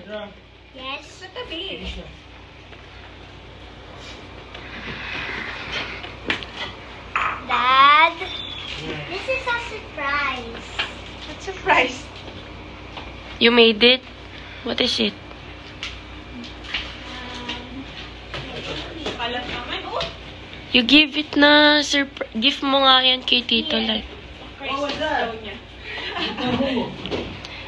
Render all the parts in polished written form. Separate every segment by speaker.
Speaker 1: Sandra,
Speaker 2: Yes.
Speaker 3: Sa tabi.
Speaker 1: finish na.
Speaker 2: Dad, this is a surprise.
Speaker 3: What surprise?
Speaker 4: You made it? What is it?
Speaker 3: Kalat naman. Oh!
Speaker 4: You give it na gift mo nga yan kay Tito Lai.
Speaker 1: Oh, what's that?
Speaker 3: Daw niya.
Speaker 1: Who?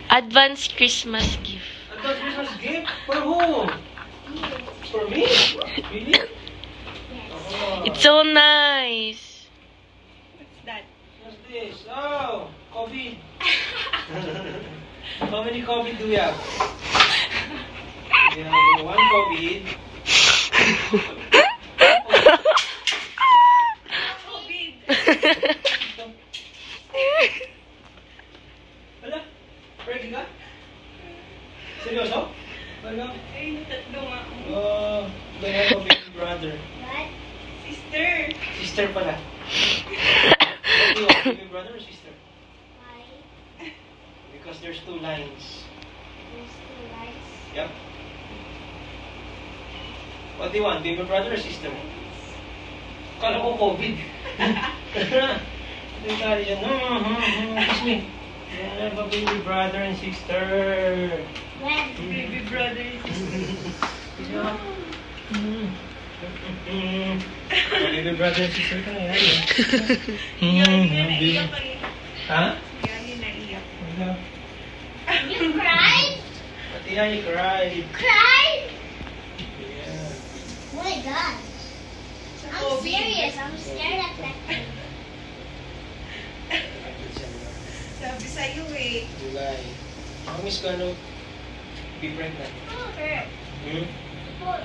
Speaker 4: Advance Christmas gift.
Speaker 1: Advance Christmas gift? For who? For me? Really? Oh.
Speaker 4: It's so nice.
Speaker 3: What's that?
Speaker 1: What's this? Oh, COVID. How many COVID do we have? We have one COVID.
Speaker 3: COVID.
Speaker 1: Wala? Pregnant ka? Seryoso? Wala?
Speaker 3: Ay, tatlo nga.
Speaker 1: Oh, they have a baby brother.
Speaker 2: What?
Speaker 3: Sister.
Speaker 1: Sister pala. What do you want? Baby brother or sister?
Speaker 2: Why?
Speaker 1: Because there's two lines.
Speaker 2: There's two lights.
Speaker 1: Yep. What do you want? Baby brother or sister? Kala ko COVID. Ito yung kala siya. Kiss me. I have a baby brother and sister.
Speaker 2: When?
Speaker 3: Baby brother.
Speaker 1: Baby brother and sister ka na yan.
Speaker 3: Yari na naiyak ka eh.
Speaker 1: Ha?
Speaker 3: Yari naiyak.
Speaker 1: Wala.
Speaker 2: You cried?
Speaker 1: Pati yan, you cried.
Speaker 2: Cried?
Speaker 1: Yeah.
Speaker 2: Oh my god. I'm
Speaker 3: COVID.
Speaker 2: serious. I'm scared at that thing.
Speaker 3: Sabi sa'yo eh.
Speaker 1: July. How is gonna be pregnant?
Speaker 2: Oh, hurt.
Speaker 1: Hmm?
Speaker 2: Oh,